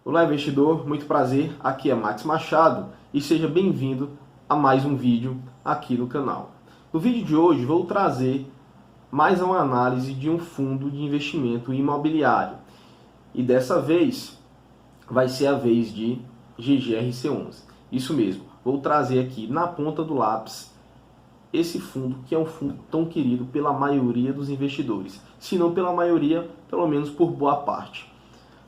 Olá, investidor, muito prazer, aqui é Max Machado e seja bem-vindo a mais um vídeo aqui no canal. No vídeo de hoje vou trazer mais uma análise de um fundo de investimento imobiliário e dessa vez vai ser a vez de GGRC11. Isso mesmo, vou trazer aqui na ponta do lápis esse fundo que é um fundo tão querido pela maioria dos investidores, se não pela maioria, pelo menos por boa parte.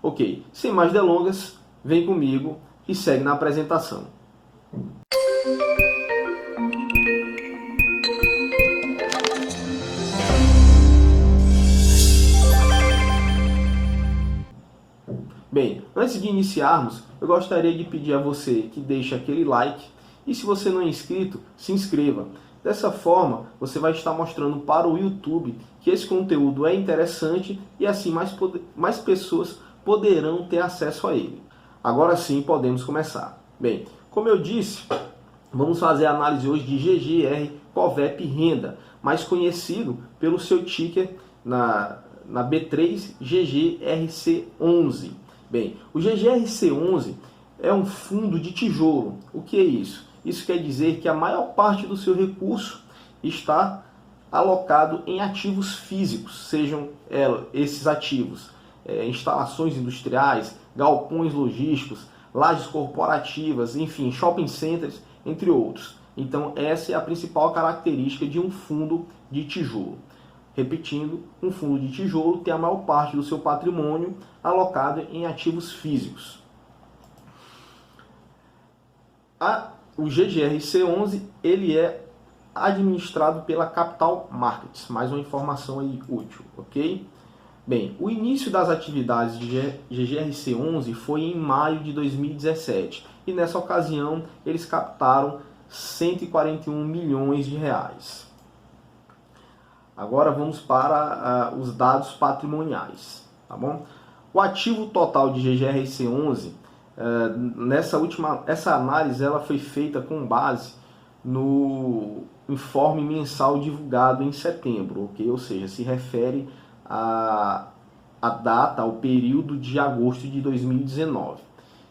Ok, sem mais delongas, vem comigo e segue na apresentação. Bem, antes de iniciarmos, eu gostaria de pedir a você que deixe aquele like e se você não é inscrito, se inscreva. Dessa forma, você vai estar mostrando para o YouTube que esse conteúdo é interessante e assim mais pessoas poderão ter acesso a ele. Agora sim, podemos começar. Bem, como eu disse, vamos fazer a análise hoje de GGR Covep Renda, mais conhecido pelo seu ticker na B3 GGRC11. Bem, o GGRC11 é um fundo de tijolo. O que é isso? Isso quer dizer que a maior parte do seu recurso está alocado em ativos físicos, sejam esses ativos instalações industriais, galpões logísticos, lajes corporativas, enfim, shopping centers, entre outros. Então essa é a principal característica de um fundo de tijolo. Repetindo, um fundo de tijolo tem a maior parte do seu patrimônio alocado em ativos físicos. O GGRC11 ele é administrado pela Capital Markets, mais uma informação aí útil, ok? Bem, o início das atividades de GGRC11 foi em maio de 2017 e nessa ocasião eles captaram 141 milhões de reais. Agora vamos para os dados patrimoniais, tá bom? O ativo total de GGRC11 essa análise ela foi feita com base no informe mensal divulgado em setembro, ok? Ou seja, se refere a data, ao período de agosto de 2019,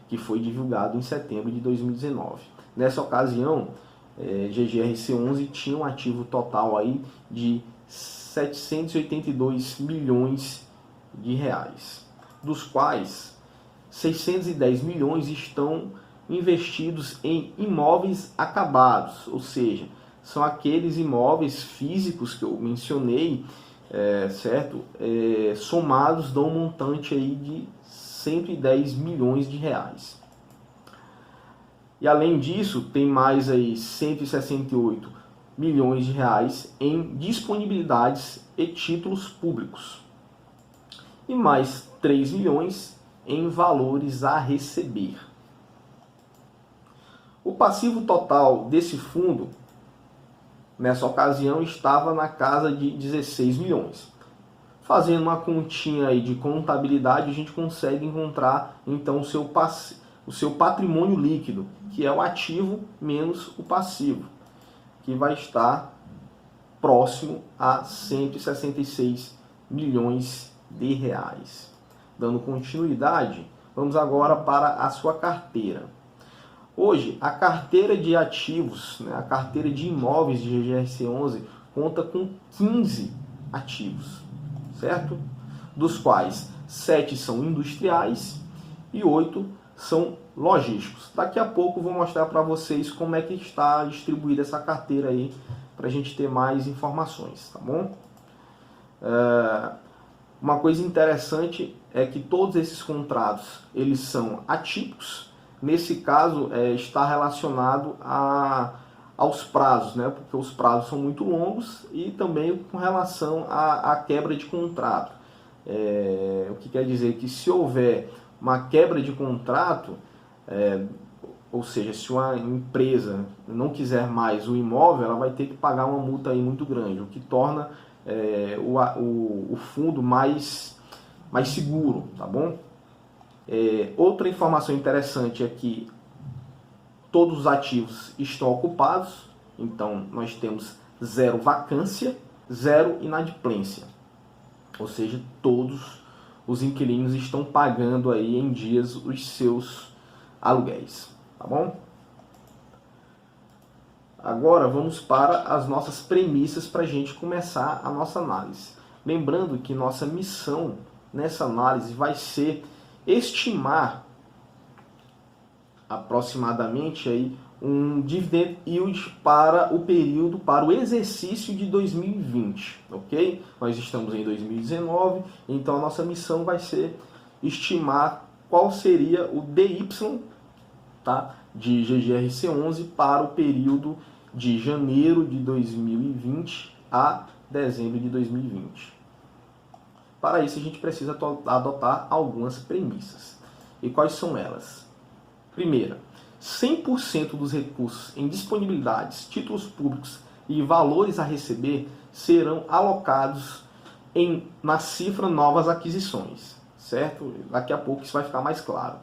que foi divulgado em setembro de 2019. Nessa ocasião, GGRC11 tinha um ativo total aí de 782 milhões de reais, dos quais 610 milhões estão investidos em imóveis acabados, ou seja, são aqueles imóveis físicos que eu mencionei, certo? Somados dão um montante aí de 110 milhões de reais. E além disso, tem mais aí 168 milhões de reais em disponibilidades e títulos públicos. E mais 3 milhões em valores a receber. O passivo total desse fundo, nessa ocasião, estava na casa de 16 milhões. Fazendo uma continha aí de contabilidade, a gente consegue encontrar então o seu patrimônio líquido, que é o ativo menos o passivo, que vai estar próximo a 166 milhões de reais. Dando continuidade, vamos agora para a sua carteira. Hoje, a carteira de ativos, a carteira de imóveis de GGRC11 conta com 15 ativos, certo? Dos quais 7 são industriais e 8 são logísticos. Daqui a pouco eu vou mostrar para vocês como é que está distribuída essa carteira aí, para a gente ter mais informações, tá bom? Uma coisa interessante é que todos esses contratos eles são atípicos. Nesse caso, está relacionado aos prazos, né? Porque os prazos são muito longos e também com relação à quebra de contrato. O que quer dizer que se houver uma quebra de contrato, ou seja, se uma empresa não quiser mais o imóvel, ela vai ter que pagar uma multa aí muito grande, o que torna o fundo mais seguro, tá bom? Outra informação interessante é que todos os ativos estão ocupados, então nós temos 0 vacância, 0 inadimplência, ou seja, todos os inquilinos estão pagando aí em dias os seus aluguéis, tá bom? Agora vamos para as nossas premissas para a gente começar a nossa análise. Lembrando que nossa missão nessa análise vai ser estimar aproximadamente aí um dividend yield para o período, para o exercício de 2020, ok? Nós estamos em 2019, então a nossa missão vai ser estimar qual seria o DY, tá, de GGRC11 para o período de janeiro de 2020 a dezembro de 2020. Para isso a gente precisa adotar algumas premissas. E quais são elas? Primeira, 100% dos recursos em disponibilidades, títulos públicos e valores a receber serão alocados na cifra novas aquisições, certo? Daqui a pouco isso vai ficar mais claro.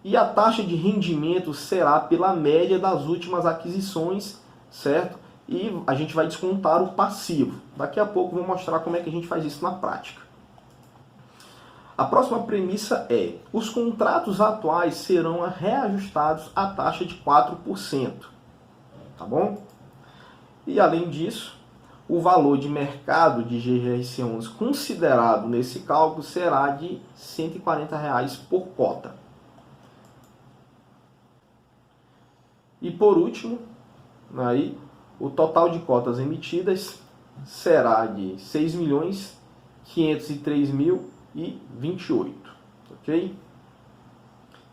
E a taxa de rendimento será pela média das últimas aquisições, certo? E a gente vai descontar o passivo. Daqui a pouco eu vou mostrar como é que a gente faz isso na prática. A próxima premissa é: os contratos atuais serão reajustados à taxa de 4%, tá bom? E além disso, o valor de mercado de GGRC11 considerado nesse cálculo será de R$ 140 por cota. E por último, aí, o total de cotas emitidas será de 6.503.028, ok?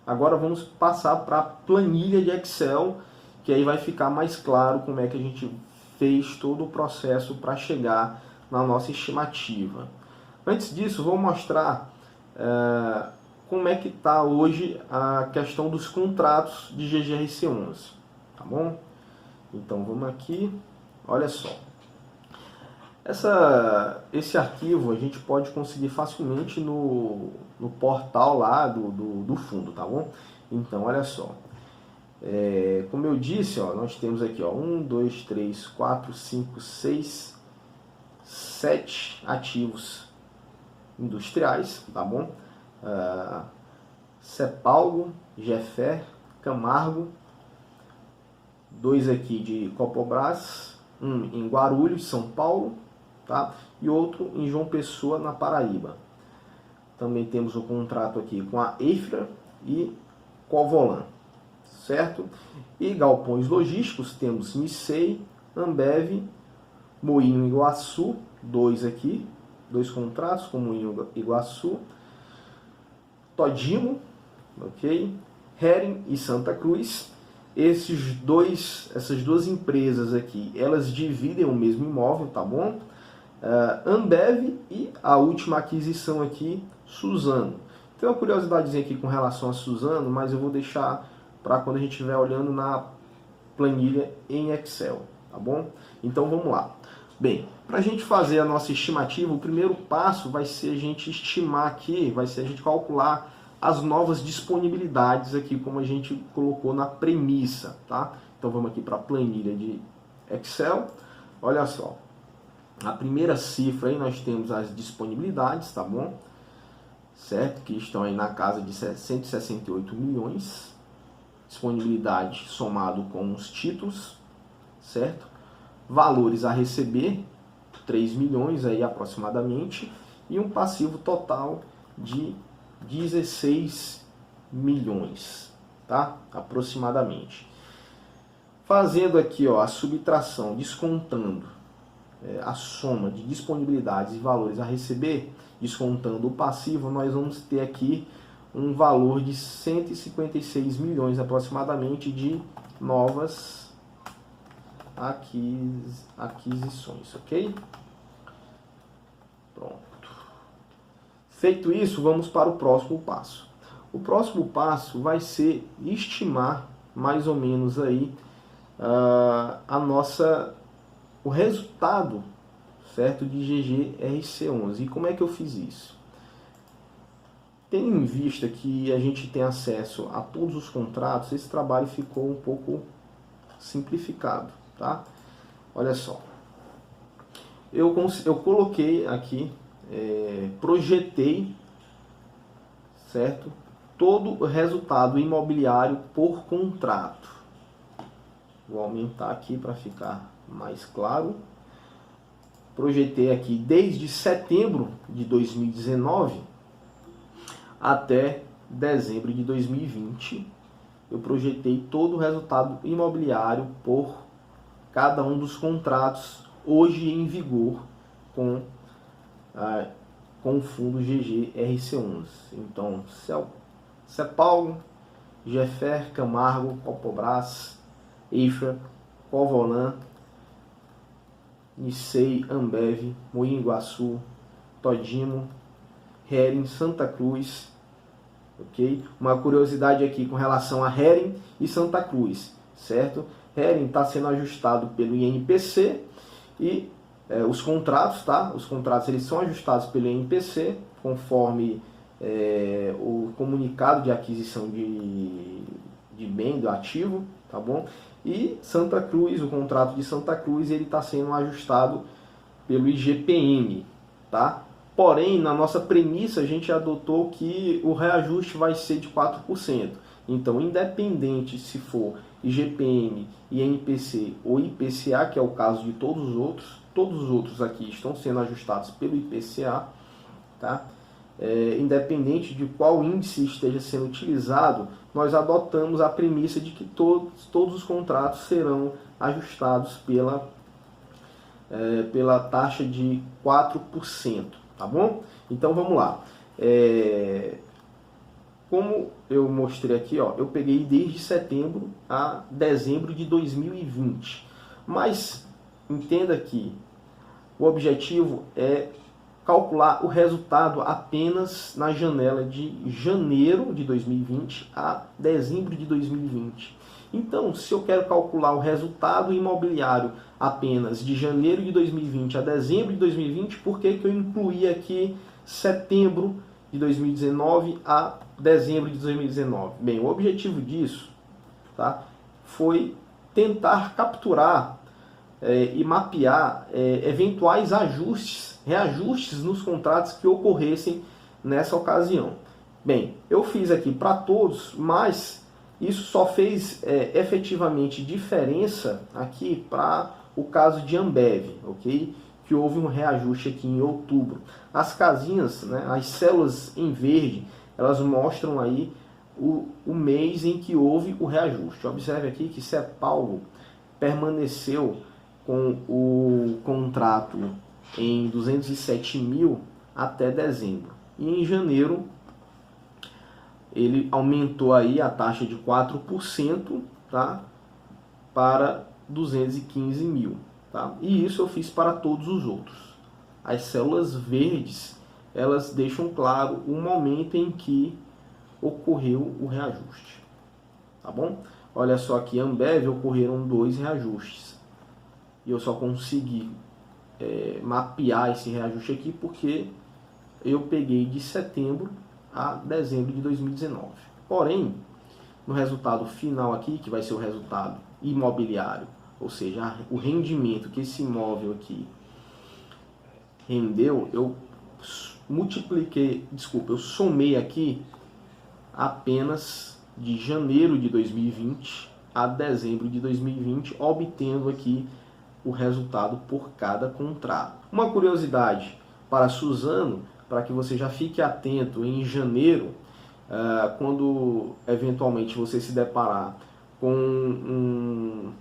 Agora vamos passar para a planilha de Excel, que aí vai ficar mais claro como é que a gente fez todo o processo para chegar na nossa estimativa. Antes disso, vou mostrar como é que está hoje a questão dos contratos de GGRC11, tá bom? Então vamos aqui, olha só. Esse arquivo a gente pode conseguir facilmente no portal lá do fundo, tá bom? Então, olha só. Como eu disse, ó, nós temos aqui 1, 2, 3, 4, 5, 6, 7 ativos industriais, tá bom? Cepalgo, Gefé, Camargo, 2 aqui de Copobras, um em Guarulhos, São Paulo, tá? E outro em João Pessoa, na Paraíba. Também temos o contrato aqui com a Eifra e Covolan, certo? E galpões logísticos temos Missei, Ambev, Moinho Iguaçu, 2 aqui, 2 contratos com Moinho Iguaçu, Todimo, ok? Hering e Santa Cruz. Essas duas empresas aqui, elas dividem o mesmo imóvel, tá bom? Ambev e a última aquisição aqui, Suzano. Tem uma curiosidadezinha aqui com relação a Suzano, mas eu vou deixar para quando a gente estiver olhando na planilha em Excel, tá bom? Então vamos lá. Bem, para a gente fazer a nossa estimativa, o primeiro passo vai ser a gente estimar aqui, vai ser a gente calcular as novas disponibilidades aqui, como a gente colocou na premissa, tá? Então vamos aqui para a planilha de Excel. Olha só, a primeira cifra aí nós temos as disponibilidades, tá bom? Certo? Que estão aí na casa de 168 milhões. Disponibilidade somado com os títulos, certo? Valores a receber, 3 milhões aí aproximadamente. E um passivo total de 16 milhões, tá? Aproximadamente. Fazendo aqui, ó, a subtração, descontando a soma de disponibilidades e valores a receber, descontando o passivo, nós vamos ter aqui um valor de 156 milhões aproximadamente de novas aquisições, ok? Pronto. Feito isso, vamos para o próximo passo. O próximo passo vai ser estimar mais ou menos aí o resultado, certo, de GGRC11. E como é que eu fiz isso? Tendo em vista que a gente tem acesso a todos os contratos, esse trabalho ficou um pouco simplificado, tá? Olha só. Eu coloquei aqui, projetei certo? Todo o resultado imobiliário por contrato. Vou aumentar aqui para ficar mais claro. Projetei aqui desde setembro de 2019 até dezembro de 2020. Eu projetei todo o resultado imobiliário por cada um dos contratos hoje em vigor com o fundo GGRC11. Então, Cepal, Jeffer, Camargo, Copobras, Eifra, Covolan, Nicei, Ambev, Moinguaçu, Todimo, Hering, Santa Cruz, ok? Uma curiosidade aqui com relação a Hering e Santa Cruz, certo? Hering está sendo ajustado pelo INPC e os contratos, tá? Os contratos eles são ajustados pelo INPC conforme o comunicado de aquisição de bem, do ativo, tá bom? E Santa Cruz, o contrato de Santa Cruz, ele está sendo ajustado pelo IGPM, tá? Porém, na nossa premissa, a gente adotou que o reajuste vai ser de 4%. Então, independente se for IGPM, INPC ou IPCA, que é o caso de todos os outros aqui estão sendo ajustados pelo IPCA, tá? Independente de qual índice esteja sendo utilizado, nós adotamos a premissa de que todos os contratos serão ajustados pela taxa de 4%, tá bom? Então vamos lá. Como eu mostrei aqui, ó, eu peguei desde setembro a dezembro de 2020. Mas entenda que o objetivo é calcular o resultado apenas na janela de janeiro de 2020 a dezembro de 2020. Então, se eu quero calcular o resultado imobiliário apenas de janeiro de 2020 a dezembro de 2020, por que eu incluí aqui setembro de 2019 a dezembro de 2019? Bem, o objetivo disso, tá, foi tentar capturar e mapear eventuais reajustes nos contratos que ocorressem nessa ocasião. Bem, eu fiz aqui para todos, mas isso só fez efetivamente diferença aqui para o caso de Ambev, ok? Que houve um reajuste aqui em outubro. As casinhas, né, as células em verde, elas mostram aí o mês em que houve o reajuste. Observe aqui que Cepal permaneceu com o contrato em 207 mil até dezembro. E em janeiro ele aumentou aí a taxa de 4%, tá, para 215 mil. Tá? E isso eu fiz para todos os outros. As células verdes, elas deixam claro o momento em que ocorreu o reajuste. Tá bom? Olha só aqui, Ambev ocorreram 2 reajustes. E eu só consegui mapear esse reajuste aqui porque eu peguei de setembro a dezembro de 2019. Porém, no resultado final aqui, que vai ser o resultado imobiliário, ou seja, o rendimento que esse imóvel aqui rendeu, eu somei aqui apenas de janeiro de 2020 a dezembro de 2020, obtendo aqui o resultado por cada contrato. Uma curiosidade para Suzano, para que você já fique atento em janeiro, quando eventualmente você se deparar com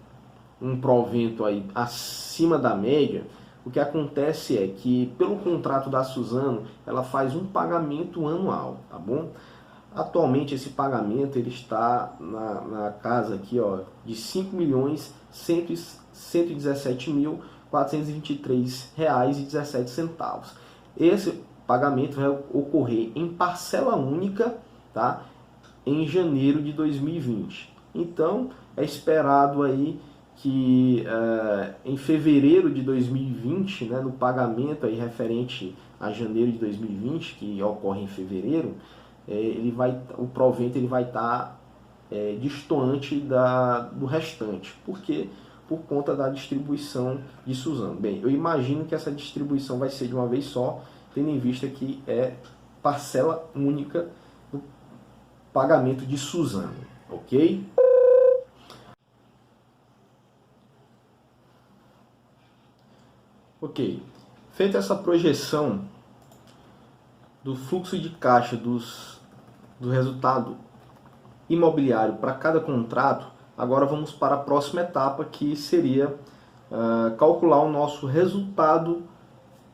um provento aí acima da média, o que acontece é que pelo contrato da Suzano, ela faz um pagamento anual, tá bom? Atualmente esse pagamento ele está na casa aqui, ó, de R$ 5.117.423,17. Esse pagamento vai ocorrer em parcela única, tá, em janeiro de 2020. Então é esperado aí que em fevereiro de 2020, né, no pagamento aí referente a janeiro de 2020, que ocorre em fevereiro, o provento ele vai estar distoante do restante. Por quê? Por conta da distribuição de Suzano. Bem, eu imagino que essa distribuição vai ser de uma vez só, tendo em vista que é parcela única do pagamento de Suzano, ok? Ok, feita essa projeção do fluxo de caixa do resultado imobiliário para cada contrato, agora vamos para a próxima etapa, que seria calcular o nosso resultado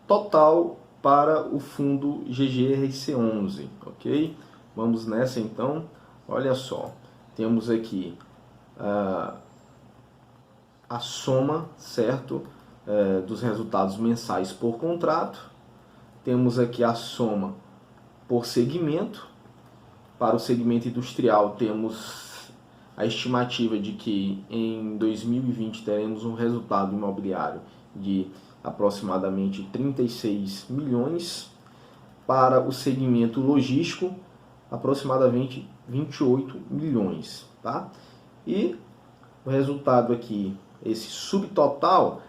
total para o fundo GGRC11, ok? Vamos nessa então. Olha só, temos aqui a soma, certo? Dos resultados mensais por contrato. Temos aqui a soma por segmento. Para o segmento industrial, temos a estimativa de que em 2020 teremos um resultado imobiliário de aproximadamente 36 milhões. Para o segmento logístico, aproximadamente 28 milhões. Tá? E o resultado aqui, esse subtotal,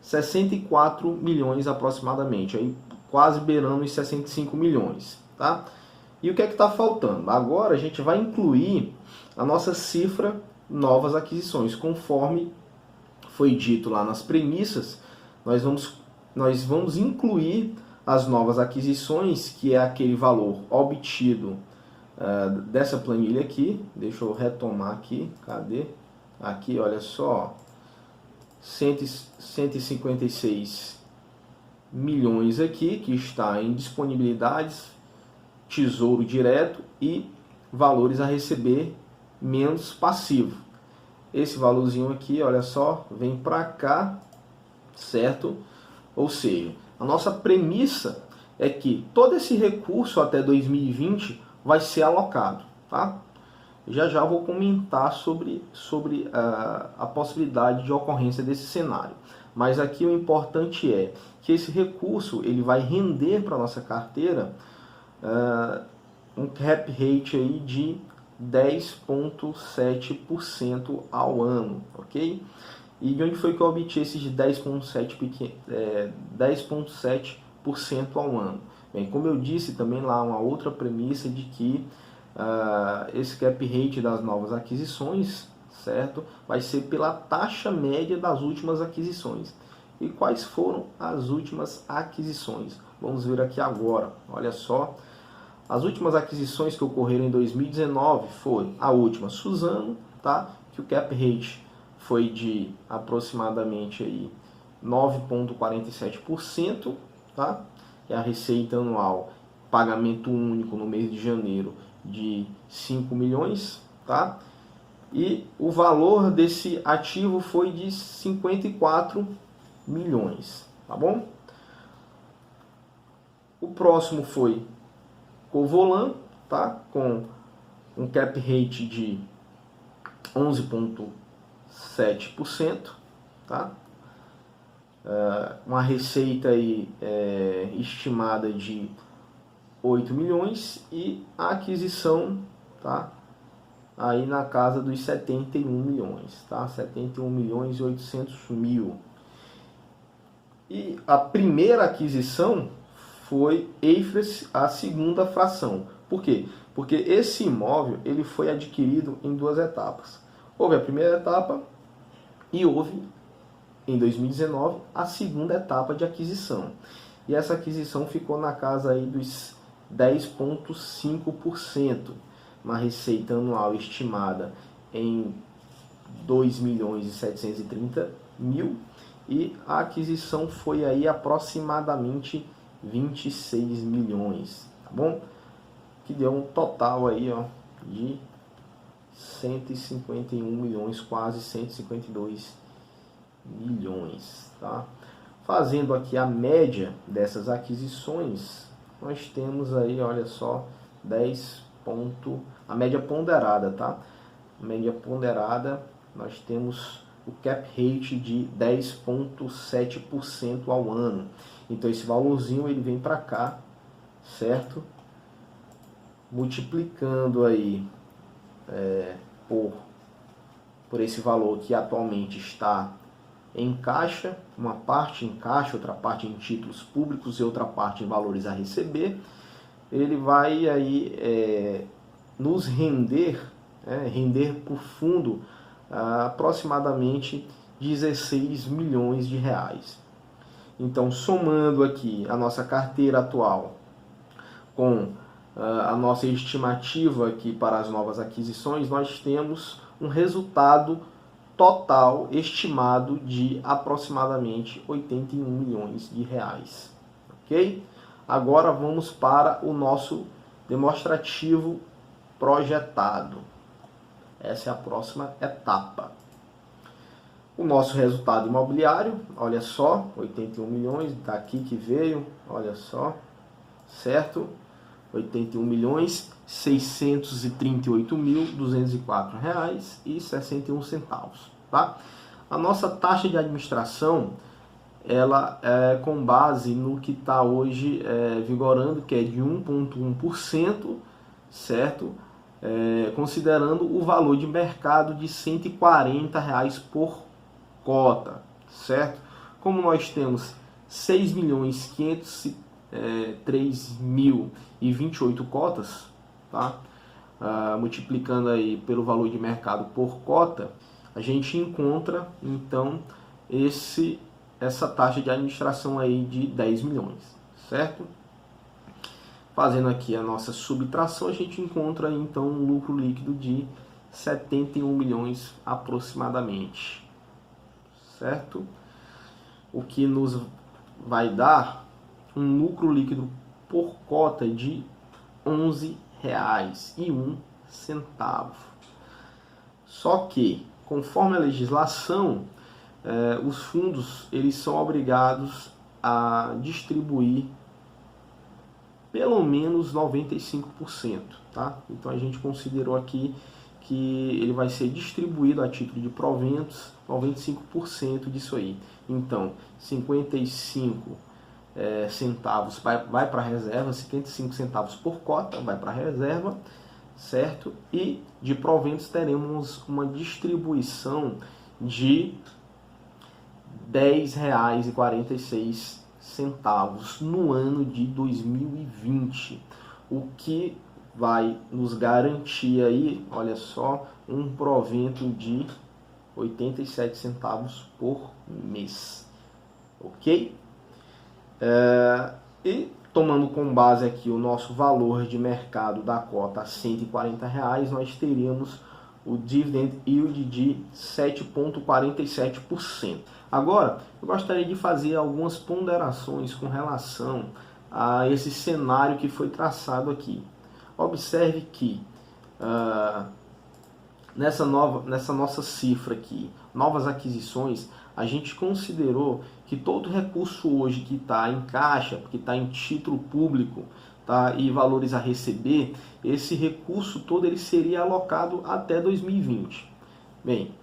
64 milhões aproximadamente, aí quase beirando os 65 milhões. Tá? E o que é que está faltando? Agora a gente vai incluir a nossa cifra novas aquisições. Conforme foi dito lá nas premissas, nós vamos incluir as novas aquisições, que é aquele valor obtido dessa planilha aqui. Deixa eu retomar aqui. Cadê? Aqui, olha só. 156 milhões aqui, que está em disponibilidades, tesouro direto e valores a receber menos passivo. Esse valorzinho aqui, olha só, vem para cá, certo? Ou seja, a nossa premissa é que todo esse recurso até 2020 vai ser alocado, tá? Já vou comentar sobre a possibilidade de ocorrência desse cenário. Mas aqui o importante é que esse recurso ele vai render para a nossa carteira um cap rate aí de 10,7% ao ano, ok? E de onde foi que eu obtive esses 10,7% ao ano? Bem, como eu disse também lá, uma outra premissa de que esse cap rate das novas aquisições, certo, vai ser pela taxa média das últimas aquisições. E quais foram as últimas aquisições? Vamos ver aqui agora. Olha só, as últimas aquisições que ocorreram em 2019 foi a última Suzano, tá? Que o cap rate foi de aproximadamente aí 9,47%, tá? E a receita anual, pagamento único no mês de janeiro, de 5 milhões, tá? E o valor desse ativo foi de 54 milhões, tá bom? O próximo foi Covolan, tá? Com um cap rate de 11,7%, tá? Uma receita aí, estimada de 8 milhões e a aquisição, tá? Aí na casa dos 71 milhões, tá? 71 milhões e 800 mil. E a primeira aquisição foi Eifres, a segunda fração. Por quê? Porque esse imóvel ele foi adquirido em duas etapas. Houve a primeira etapa e houve, em 2019, a segunda etapa de aquisição. E essa aquisição ficou na casa aí dos 10,5%, uma receita anual estimada em 2 milhões e 730 mil, e a aquisição foi aí aproximadamente 26 milhões, tá bom? Que deu um total aí, ó, de 151 milhões, quase 152 milhões, tá? Fazendo aqui a média dessas aquisições, nós temos aí, olha só, a média ponderada, tá? A média ponderada, nós temos o cap rate de 10,7% ao ano. Então esse valorzinho ele vem para cá, certo? Multiplicando aí por esse valor que atualmente está em caixa, uma parte em caixa, outra parte em títulos públicos e outra parte em valores a receber, ele vai aí nos render, render para o fundo aproximadamente 16 milhões de reais. Então, somando aqui a nossa carteira atual com a nossa estimativa aqui para as novas aquisições, nós temos um resultado total estimado de aproximadamente 81 milhões de reais. Ok? Agora vamos para o nosso demonstrativo projetado. Essa é a próxima etapa. O nosso resultado imobiliário, olha só, 81 milhões, daqui que veio, olha só, certo? 81 milhões 638.204 reais e 61 centavos, tá? A nossa taxa de administração, ela é com base no que está hoje vigorando, que é de 1,1%, certo? Considerando o valor de mercado de R$ 140 reais por cota, certo? Como nós temos 6.503.028 cotas, tá? Multiplicando aí pelo valor de mercado por cota, a gente encontra então essa taxa de administração aí de 10 milhões, certo? Fazendo aqui a nossa subtração, a gente encontra então um lucro líquido de 71 milhões aproximadamente, certo? O que nos vai dar um lucro líquido por cota de R$ 11,01. Só que, conforme a legislação, os fundos eles são obrigados a distribuir pelo menos 95%, tá? Então a gente considerou aqui que ele vai ser distribuído a título de proventos, 95% disso aí. Então, 55 centavos vai para a reserva, 55 centavos por cota vai para a reserva, certo? E de proventos teremos uma distribuição de R$ 10,46 no ano de 2020, o que vai nos garantir aí, olha só, um provento de 87 centavos por mês, ok? E tomando como base aqui o nosso valor de mercado da cota a R$ 140 reais, nós teríamos o dividend yield de 7,47%. Agora, eu gostaria de fazer algumas ponderações com relação a esse cenário que foi traçado aqui. Observe que nessa nossa cifra aqui, novas aquisições, a gente considerou que todo recurso hoje que está em caixa, que está em título público, tá, e valores a receber, esse recurso todo ele seria alocado até 2020. Bem,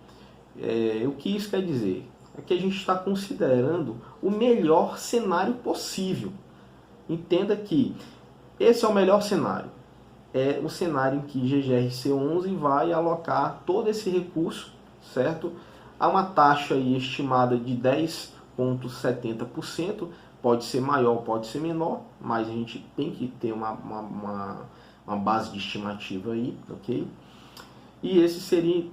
o que isso quer dizer? É que a gente está considerando o melhor cenário possível. Entenda que esse é o melhor cenário. É o cenário em que GGRC11 vai alocar todo esse recurso, certo? Há uma taxa aí estimada de 10,70%, pode ser maior, pode ser menor, mas a gente tem que ter uma base de estimativa aí, ok? E esse seria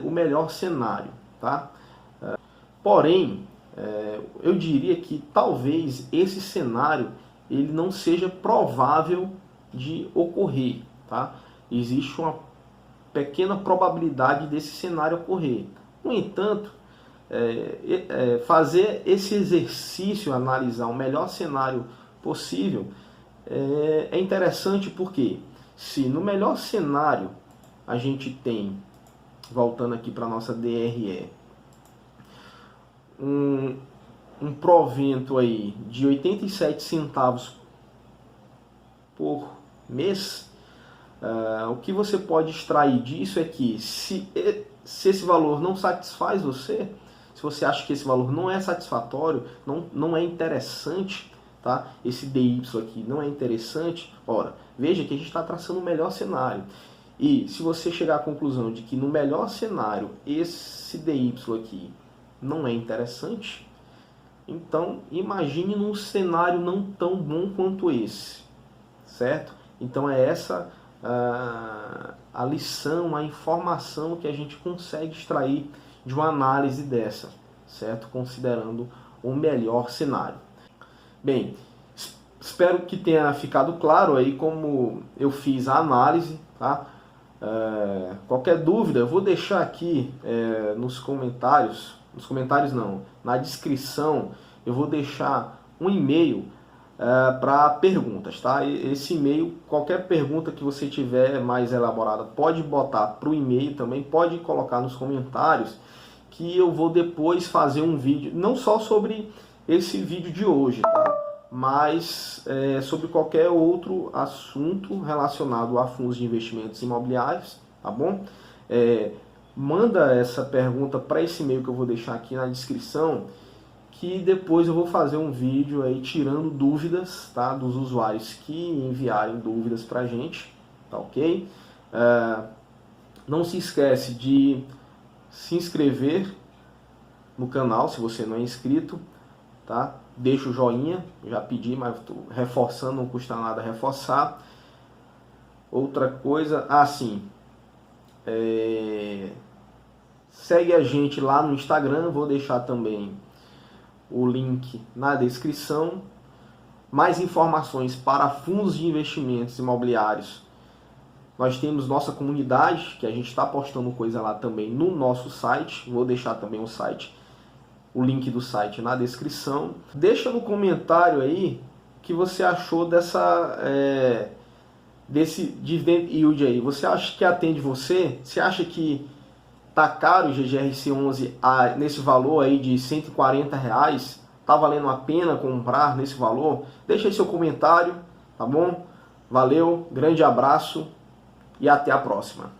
o melhor cenário, tá? Porém, eu diria que talvez esse cenário ele não seja provável de ocorrer, tá? Existe uma pequena probabilidade desse cenário ocorrer. No entanto, fazer esse exercício, analisar o melhor cenário possível, é interessante porque se no melhor cenário a gente tem, voltando aqui para a nossa DRE, um provento aí de 87 centavos por mês, o que você pode extrair disso é que se esse valor não satisfaz você, se você acha que esse valor não é satisfatório, não é interessante, tá? Esse DY aqui não é interessante, ora, veja que a gente está traçando o melhor cenário. E se você chegar à conclusão de que no melhor cenário esse DY aqui não é interessante, então imagine num cenário não tão bom quanto esse, certo? Então é essa a lição, a informação que a gente consegue extrair de uma análise dessa, certo? Considerando o melhor cenário. Bem, espero que tenha ficado claro aí como eu fiz a análise, tá? Qualquer dúvida eu vou deixar aqui nos comentários não, na descrição eu vou deixar um e-mail para perguntas, tá? Esse e-mail, qualquer pergunta que você tiver mais elaborada, pode botar para o e-mail também, pode colocar nos comentários, que eu vou depois fazer um vídeo, não só sobre esse vídeo de hoje, tá? Mas sobre qualquer outro assunto relacionado a fundos de investimentos imobiliários, tá bom? Manda essa pergunta para esse e-mail que eu vou deixar aqui na descrição, que depois eu vou fazer um vídeo aí tirando dúvidas, tá, dos usuários que enviarem dúvidas para a gente, tá ok? Não se esquece de se inscrever no canal se você não é inscrito, tá? Deixa o joinha, já pedi, mas estou reforçando, não custa nada reforçar. Outra coisa, segue a gente lá no Instagram, vou deixar também o link na descrição. Mais informações para fundos de investimentos imobiliários. Nós temos nossa comunidade, que a gente está postando coisa lá também no nosso site. Vou deixar também o link do site na descrição. Deixa no comentário aí o que você achou desse dividend yield aí. Você acha que atende você? Você acha que tá caro o GGRC11 nesse valor aí de R$140? Tá valendo a pena comprar nesse valor? Deixa aí seu comentário, tá bom? Valeu, grande abraço e até a próxima.